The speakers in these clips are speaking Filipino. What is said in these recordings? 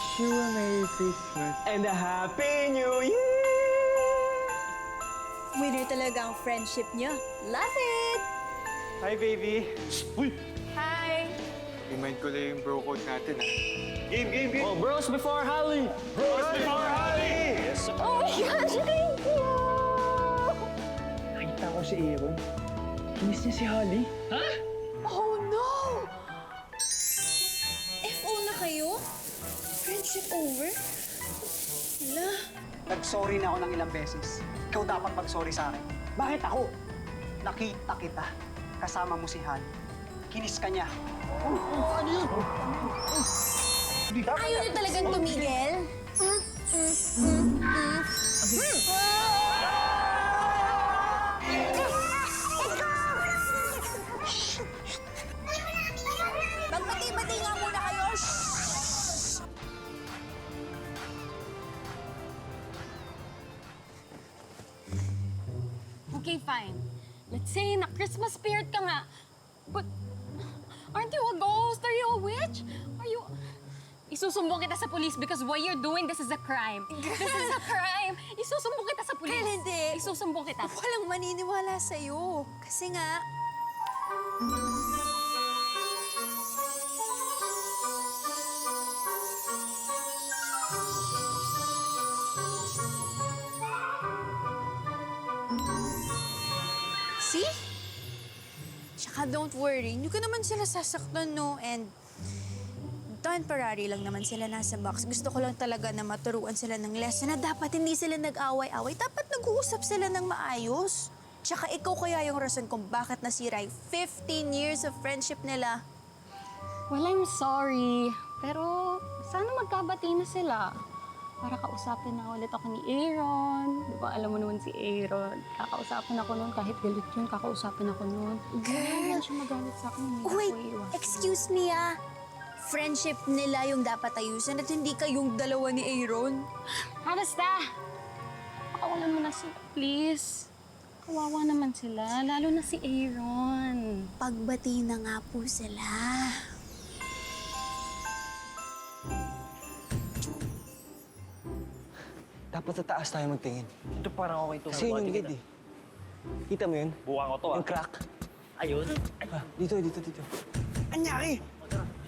wish you a Merry Christmas and a Happy New Year! Winner talaga ang friendship niyo. Love it! Hi, baby! Uy! Hi! Remind ko lang yung bro code natin, ah. Game! Oh, bros before Holly! Bros before Holly! Oh my gosh, thank you! Nakita ko si Aaron. Kinis niya si Holly. Oh no! FO na kayo? Friendship over? Wala. Nag-sorry na ako ng ilang beses. Ikaw dapat mag-sorry sa akin. Bakit ako? Nakita kita. Kasama mo si Han. Kinis ka niya. Ano yun? Ayaw niyo talagang tumigil? Magbati-bati nga muna kayo. Okay, fine. Let's say na Christmas spirit ka nga. But, aren't you a ghost? Are you a witch? Are you... Isusumbong kita sa police because what you're doing, this is a crime. This is a crime. Isusumbong kita sa police. Kaya hindi. Isusumbong kita. Walang maniniwala sa'yo. Kasi nga... See? Tsaka don't worry, hindi ko naman sila sasaktan, no? And temporary lang naman sila nasa box. Gusto ko lang talaga na maturuan sila ng lesson na dapat hindi sila nag-away-away. Dapat nag-uusap sila ng maayos. Tsaka ikaw kaya yung rason kung bakit nasira yung 15 years of friendship nila. Well, I'm sorry. Pero sana magkabati na sila. Para kausapin na ulit ako ni Aaron. Di ba, alam mo naman si Aaron. Kakausapin ako noon kahit galit yun. Kakausapin ako noon. Girl! Siya magalit sa akin. Hindi Wait, ako iiwas. excuse me Friendship nila yung dapat ayusin at hindi kayong dalawa ni Aaron. Basta! Pakawalan mo na sila, please. Kawawa naman sila, lalo na si Aaron. Pagbati na nga po sila. Dapat sa taas tayo magtingin. Ito parang okay to. Kasi yun yung lead eh. Kita mo yun? Buwang ko to Yung crack. Ayun. Ah, dito. Anyari!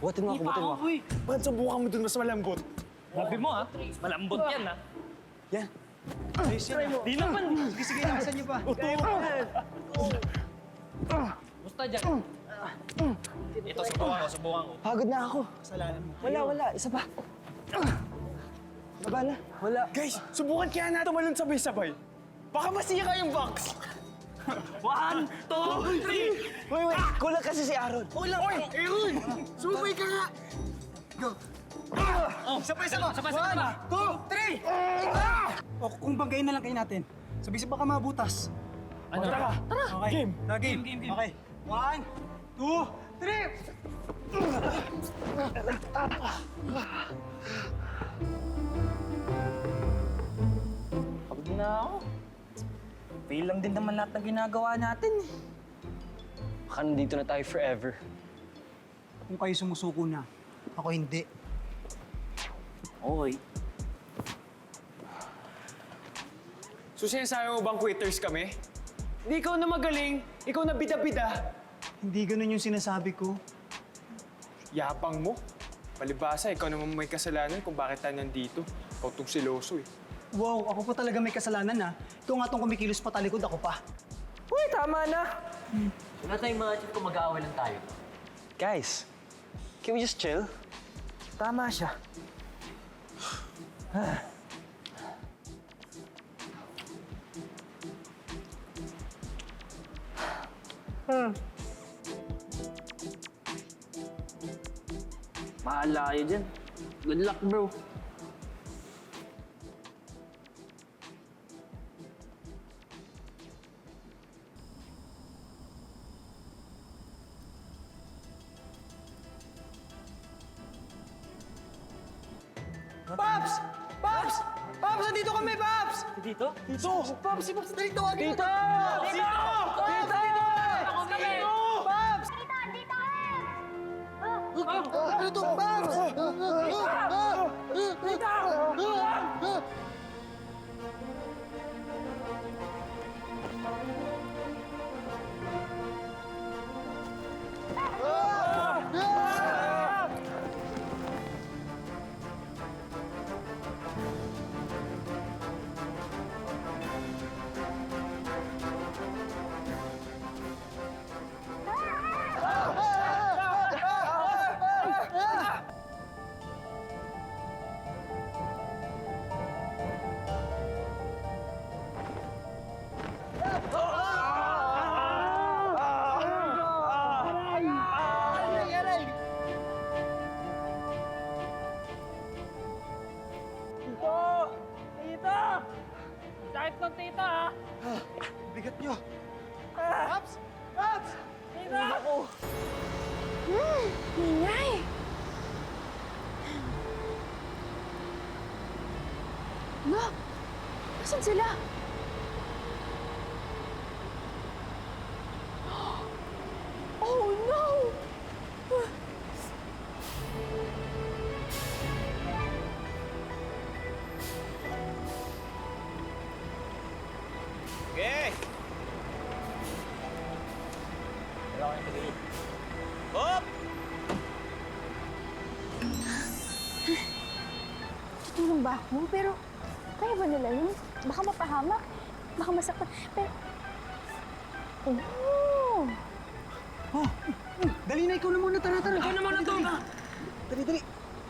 Buhatin mo ako, buhatin mo ako. Bakit subukan mo dun mas malambot? Sabi mo ha, malambot yan ha. Yan. Di naman. Sige, nakasan niyo pa. Basta dyan. Ito, subukan ko. Pagod na ako. Kasalanan mo. Wala. Isa pa. Baba na. Wala. Guys, subukan kaya natin tumalon sabay-sabay. Baka masira yung box. 1, 2, 3. Wait. Kulang kasi si Aaron. Ulang! Oy! Aaron! Sumabay ka nga! Go! Sabay-sabay! Sabay-sabay ba? 2, 3! O, kung bagayin na lang kayo natin. Sabay-sabay baka mabutas. Ano? Tara! Okay. Game. Game. Okay. 1, 2, 3! Pagod na ako. Fail lang din naman lahat ng ginagawa natin eh. Baka nandito na tayo forever. Kung kayo sumusuko na, ako hindi. Okay. So sinasabi mo bang quitters kami? Hindi ikaw na magaling, ikaw na bida-bida. Hindi ganun yung sinasabi ko. Yapang mo. Palibasa, ikaw naman may kasalanan kung bakit tayo nandito. Ikaw tong siloso eh. Wow, ako pa talaga may kasalanan ha. Ikaw nga tong kumikilos pa talikod, ako pa. Uy, tama na. Wala tayong mga chip kung mag-aaway lang tayo. Guys, can we just chill? Tama siya. Bahala kayo dyan. Good luck, bro. Paps! Paps! Paps, nandito kami, Paps! Dito? Dito! Paps, si Paps, dito! Dito! Dito! Dito! Ako kami! Paps! Ano to, Paps? Tita! Sakit ng tita, ha? Bigat nyo. Paps! Paps! Tita! Ingay! Ma! Asan sila? Oh no! Okay! Kailangan yung tigil. Hop! Tutulong ba ako? Pero kaya ba nila yun? Baka mapahamak. Baka masaktan. Pero... Oh! Oh, dali na, ikaw na muna. Tara, tara. Ikaw naman na to! Dali, dali.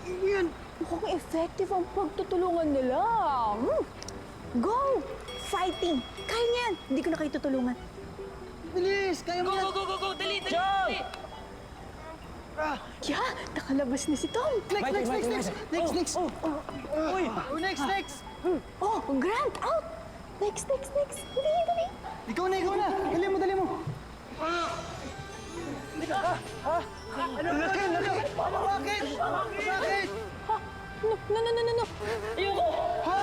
Ano yan? Mukhang effective ang pagtutulungan nila. Go! Fighting! Kaya niya yan! Hindi ko na kayo tutulungan. Bilis! Kaya mo yan! Go! Dali! Dali! Yeah! Nakalabas na si Tom! Next! Uy! Next! Oh! Grant! Out! Next! Dali! Ikaw na! Dali mo! Laki! Bakit? No! Ayoko! Ha?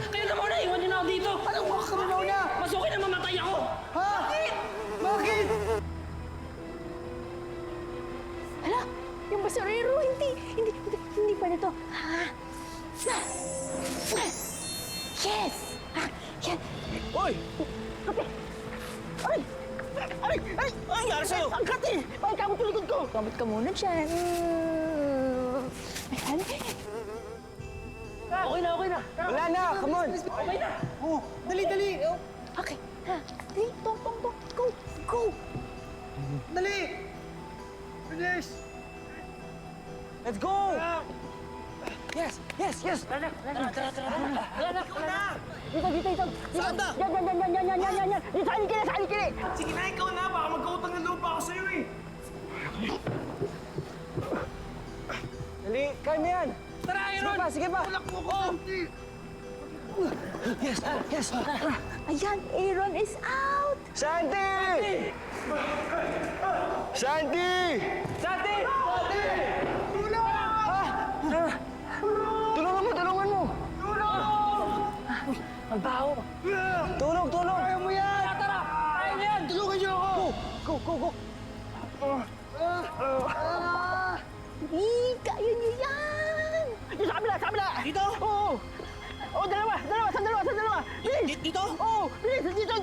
Kayo na muna! Iwan niyo na ako dito! Anong mga kamabaw na? Masukin na mamatay ako! Ha? Bakit? Hala! Yung basurero! Hindi pa nito. Ha? Yes! Ha? Yan! Hoy! Ay! Ay! Ano nangyari sa'yo? Ang kati! Bakit ka mo tulikod ko? Gamit ka muna dyan. Ayan. Okay na! Wala na, come on! Okay na! Oh, dali! Okay. Ha? Dali, Tom. Go! Dali! Bilis! Let's go! Yes! Tara! Dito. Saan ba? Yan. Dito, sali kili. Sige na, ikaw na! Baka magkautang ng lupa ako sa'yo eh! Dali, kaya mo yan! Tara, Aaron! Sige pa! Tulak mo ko! Yes! Ayan, Aaron is out. Santi! Santi! Tulungan mo! Ang baho! Tulong! Kaya mo yan! Tara! Kaya niyo yan! Tulungan niyo ako! Go! Kaya niyo yan. Dito sa kabila. Dito? Oo. Oh, dalawa. Bilis. Dito? Oh, bilis. Dito.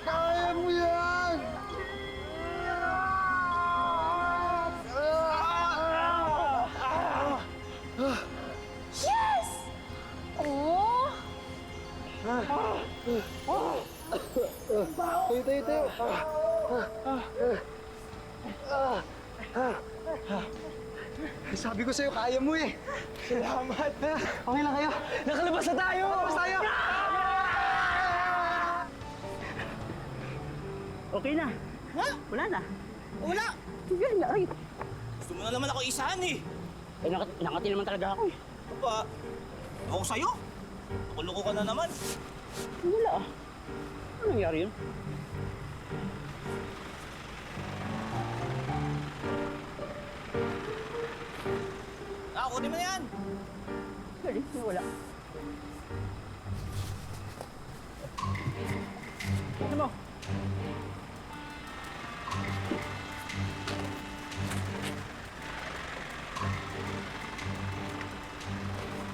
Kaya mo yan! Yes! Oh! Tayo. Sabi ko sa'yo, kaya mo eh. Salamat. Okay lang kayo? Nakalabas na tayo! Okay na. Ha? Wala na. Wala! Yan na. Ay, Gusto mo na naman ako isahan eh. Eh, nakati naman talaga ako eh. Ano ba? Ako sa'yo? Nakuloko ka na naman. wala. Ano nangyari yun? Kunin mo na yan! Wala. Ano mo?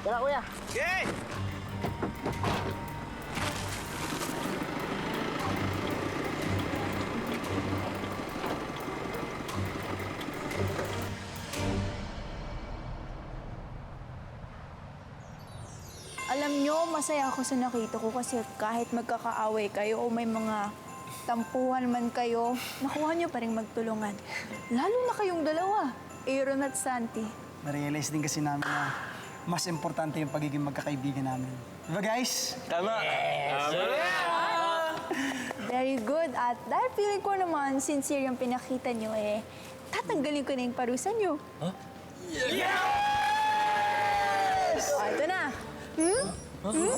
Tara, kuya. Okay! Alam nyo, masaya ako sa nakita ko kasi kahit magkakaaway kayo o may mga tampuhan man kayo, nakuha nyo pa rin magtulungan. Lalo na kayong dalawa, Aaron at Santi. Na-realize din kasi namin na mas importante yung pagiging magkakaibigan namin. Diba guys? Tama! Very good. At dahil feeling ko naman, sincere yung pinakita nyo tatanggalin ko na yung parusa nyo. Yeah! Okay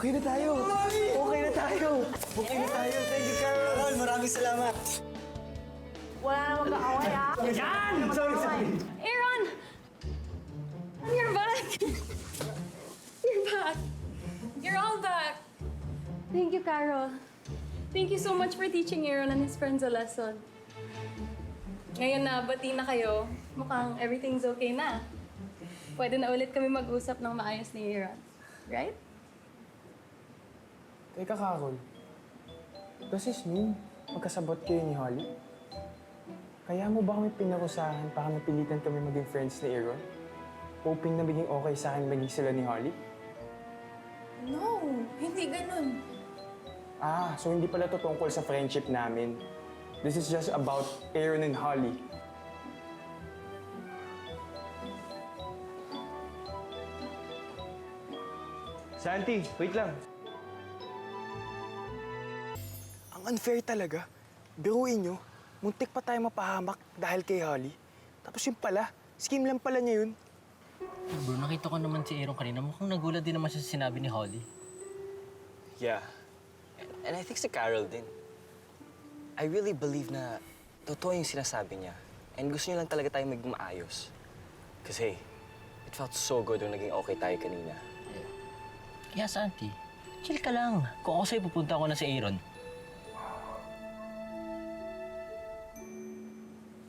na tayo. Okay na tayo. Okay na tayo. Thank you, Carol. Carol, maraming salamat. Aaron! You're back! You're back! You're all back! Thank you, Carol. Thank you so much for teaching Aaron and his friends a lesson. Ngayon na, bati na kayo. Mukhang everything's okay na. Pwede na ulit kami mag-usap ng maayos ni Aaron. Right? Teka, Carol. Does this mean magkasabot kayo ni Holly? Kaya mo ba kami pinarusahan para mapilitan kami maging friends ni Aaron? Hoping na maging okay sa akin maging sila ni Holly? No, hindi ganun. Ah, so hindi pala to tungkol sa friendship namin. This is just about Aaron and Holly. Santi, wait lang. Ang unfair talaga. Biruin nyo, muntik pa tayo mapahamak dahil kay Holly. Tapos yun pala, scheme lang pala niya yun. Bro, nakita ko naman si Aaron kanina. Mukhang nagulat din naman siya sa sinabi ni Holly. Yeah. And I think si Carol din. I really believe na totoo yung sinasabi niya. And gusto niya lang talaga tayo maging maayos. Kasi it felt so good nung naging okay tayo kanina. Kaya Santi, chill ka lang. Kung ako sa'yo, pupunta ko na si Aaron.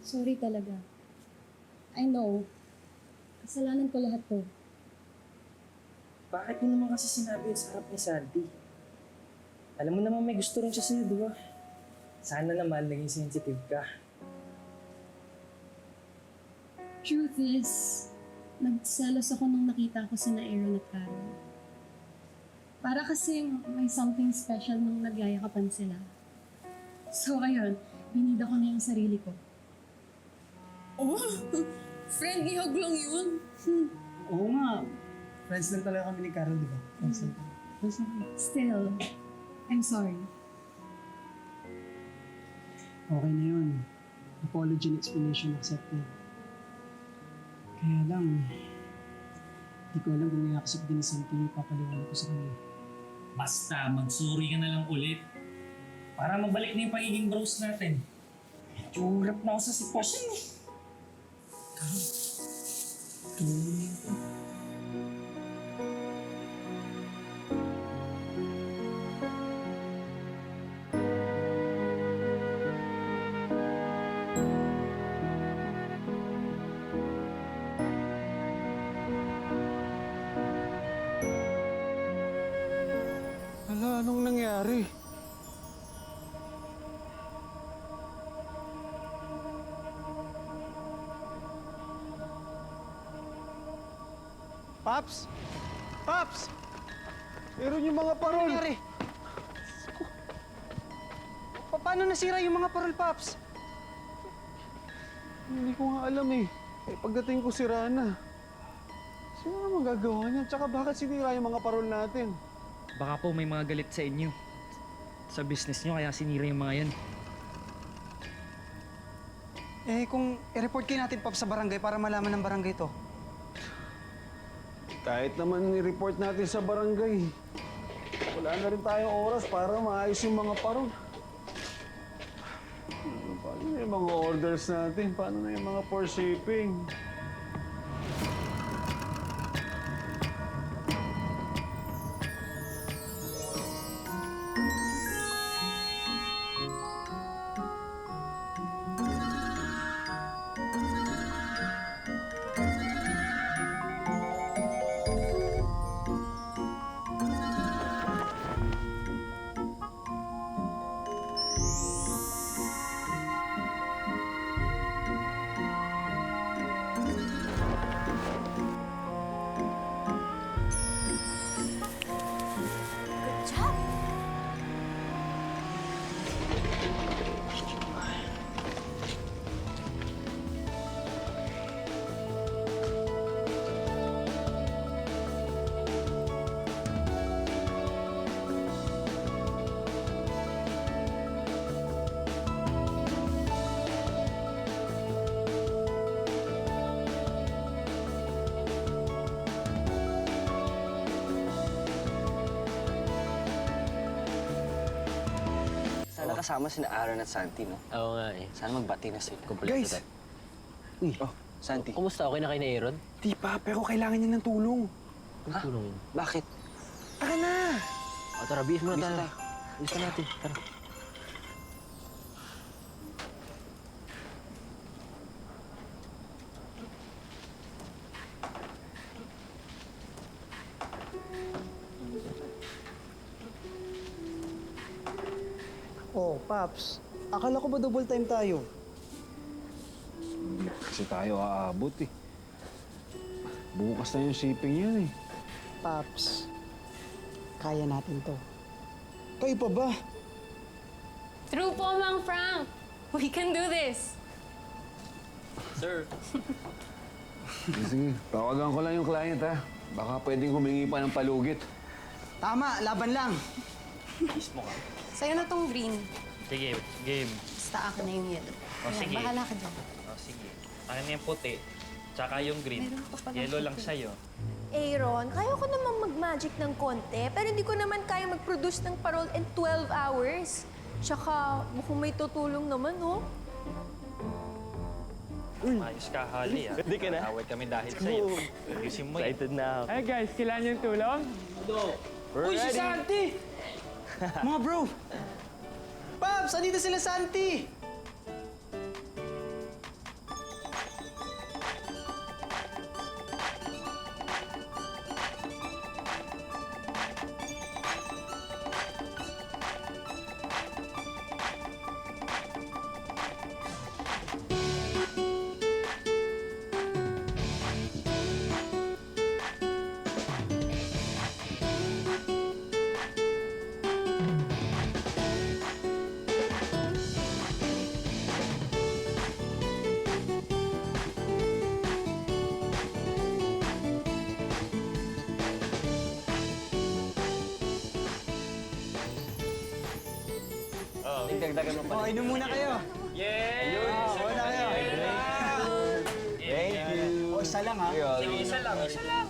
Sorry talaga. I know. Kasalanan ko lahat to. Bakit mo naman kasi sinabi yun sa harap ni Santi? Alam mo naman may gusto rin siya sa'yo, di ba? Sana naman naging sensitive ka. Truth is, nagselos ako nung nakita ko sina Aaron at Carol. Para kasi may something special nung nagyayakapan sila. So ayun, binida ko na yung sarili ko. Oh, friendly hug lang yun. Oo nga. Friends lang talaga kami ni Carol, di ba? Friends lang. Friends lang kami. Still, I'm sorry. Okay na yun. Apology and explanation accepted. Kaya lang, di ko alam kung i-accept din ni Santi yung papaliwanag ko sa kanya. Basta, mag-sorry ka na lang ulit. Para mabalik na yung pagiging bros natin. Medyo hirap na ako sa sitwasyon eh. Hala, anong nangyari? Paps! Paps! Meron yung mga parol! Nangyari? Paano nasira yung mga parol, Paps? Hindi ko nga alam eh. Pagdating ko sira na. Sino naman gagawa niyan? Tsaka bakit sinira yung mga parol natin? Baka po may mga galit sa inyo. Sa business nyo, kaya sinira yung mga yan. Eh, kung i-report kayo natin, Paps, sa barangay para malaman ng barangay to. Kahit naman i-report natin sa barangay, wala na rin tayong oras para maayos yung mga parol. Paano na yung mga orders natin? Paano na yung mga for shipping? kasama sina Aaron at Santi, no? Oo nga eh. Sana magbati na sila. Kompleto Guys! tayo. Oh, Santi. Kumusta? Okay na kayo ni Aaron? Di pa, pero kailangan niya ng tulong. Ang tulong. Bakit? Tara na! O tara, bihis muna Bihis tayo. tayo. Bihis na natin. Tara. Oh, Paps. Akala ko ba double time tayo? Kasi tayo aabot eh. Bukas na yung shipping yan eh. Paps, kaya natin to. Kayo pa ba? True po, Mang Frank! We can do this! Sir. Sige, tawagan ko lang yung client ha. Baka pwedeng humingi pa ng palugit. Tama, laban lang. Sa'yo na tong green. Sige, game. Basta akin na yung yellow. O, Ayan, sige. bahala ka dyan. Oh, sige. Akin yung puti. Tsaka yung green. Meron pa pala Yellow lang puti. sa'yo. Aaron, kaya ko naman mag-magic ng konti, pero hindi ko naman kaya mag-produce ng parol in 12 hours. Tsaka, mukhang may tutulong naman, oh. Ayos ka, Holly, ah. Hindi ka na? Away kami dahil sa'yo. Ayusin mo Excited na ako. Hey guys, kailangan niyo ng tulong? Uy, si Santi! Mga bro! Paps, andito sila Santi! Dagdagan mo pa. Oh, inom muna kayo. Yay! Oo na kayo. Thank you. O, isa lang ha. Sige, isa lang, isa lang.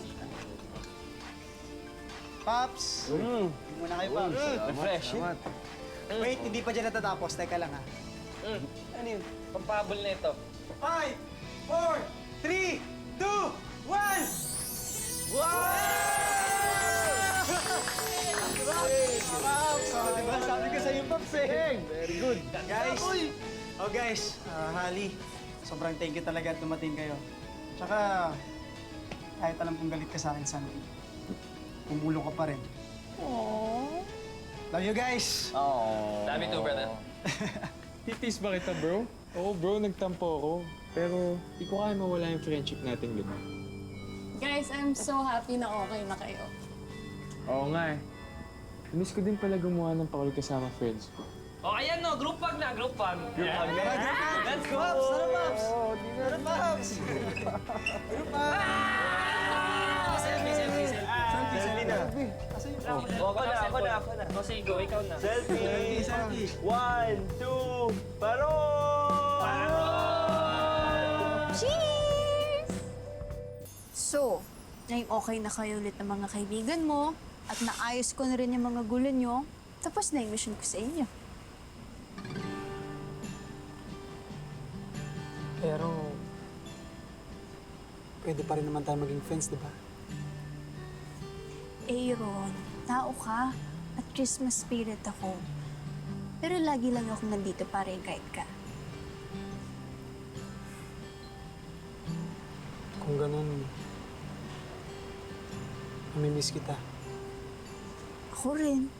Paps! Inom muna kayo, Paps. Fresh. Wait, hindi pa dyan natatapos. Teka lang ha. Ano yun? Pampabol na ito. 5, 4, 3, 2, 1! Paps! Oh, diba? Sabi ko sa'yo, Paps eh. Very good. Guys, guys, Hali, sobrang thank you talaga at dumating kayo. Tsaka, kahit alam kong galit ka sa akin, Santi, pumulong ka pa rin. Aww. Love you guys! Love you too, brother. Titis ba kita, bro? Oo, bro, nagtampo ako. Pero, di ko kaya mawala yung friendship natin, gano'n. Guys, I'm so happy na okay na kayo. Oo nga eh. Miss ko din pala gumawa ng pakul kasama friends ko. Oh, ayan no, group hug na, group hug. Let's go! Paps! Tara, Paps! Tara, Paps! Selfie na. Ako na. O, sige, go, ikaw na. Selfie. Santi! 1, 2, paro! Cheers! So, ngayong okay na kayo ulit ng mga kaibigan mo at naayos ko na rin yung mga gulo nyo, tapos na yung mission ko sa inyo. Pero, pwede pa rin naman tayo maging friends, di ba? Aaron, tao ka at Christmas spirit ako. Pero lagi lang ako nandito para i-guide ka. Kung ganun, namimiss kita. Ako rin.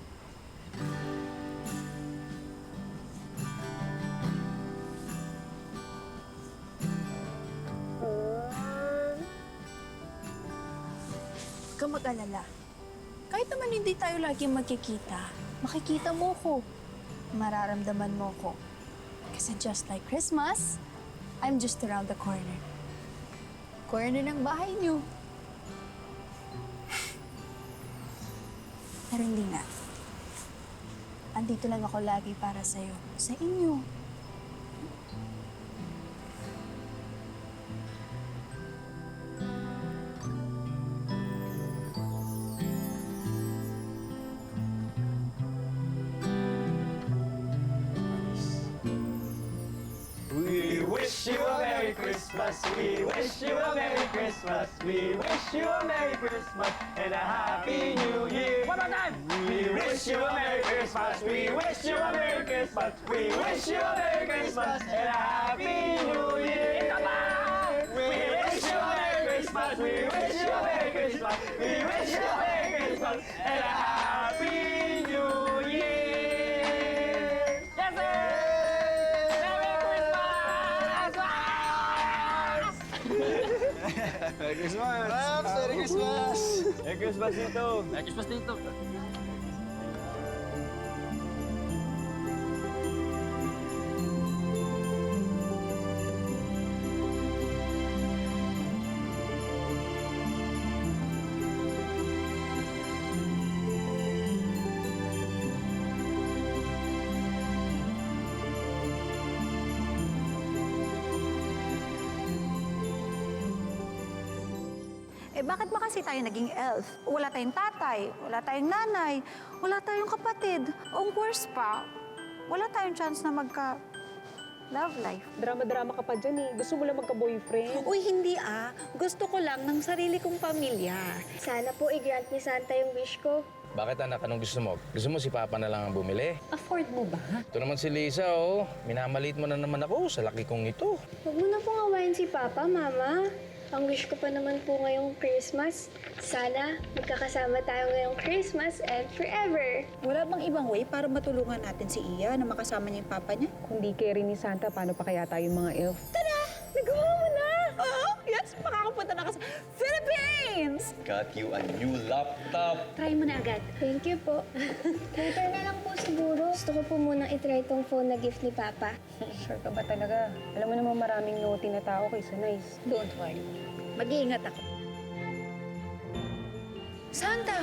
Huwag kang mag-alala. Kahit naman hindi tayo lagi magkikita, makikita mo ko. Mararamdaman mo ko. Kasi just like Christmas, I'm just around the corner. Corner ng bahay niyo. Pero hindi nga. Andito lang ako lagi para sa'yo. Sa inyo. wish you a Merry Christmas. We wish you a Merry Christmas. We wish you a Merry Christmas and a Happy New Year. One more time. We wish you a Merry Christmas. We wish you a Merry Christmas. We wish you a Merry Christmas and a Happy New Year. We wish you a Merry Christmas. We wish you a Merry Christmas. We wish you a Merry Christmas and a Happy New Year. Yes, sir! Merry Christmas! Raps, Merry Christmas! Merry Christmas dito! Merry Christmas dito. Eh bakit ba kasi tayo naging elf? Wala tayong tatay, wala tayong nanay, wala tayong kapatid. Ang worst pa, wala tayong chance na love life. Drama-drama ka pa dyan eh. Gusto mo lang magka-boyfriend? Uy, hindi ah. Gusto ko lang ng sarili kong pamilya. Sana po i-grant ni Santa yung wish ko. Bakit anak, anong gusto mo? Gusto mo si Papa na lang ang bumili? Afford mo ba? Ito naman si Lisa, oh. Minamalit mo na naman ako sa laki kong ito. Huwag mo na pong awayin si Papa, Mama. Ang wish ko pa naman po ngayong Christmas, sana magkakasama tayo ngayong Christmas and forever. Wala bang ibang way para matulungan natin si Iya na makasama niya yung papa niya? Kung di carry ni Santa, paano pa kaya tayong mga elf? Nagawa mo na! Oo, yes! Makakapunta na ka sa Philippines! Got you a new laptop. Try mo na agad. Thank you po. Later na lang po siguro. Gusto ko po munang itry tong phone na gift ni Papa. Sure ka ba talaga? Alam mo naman maraming naughty na tao kaysa nice. Don't worry. Mag-iingat ako. Santa!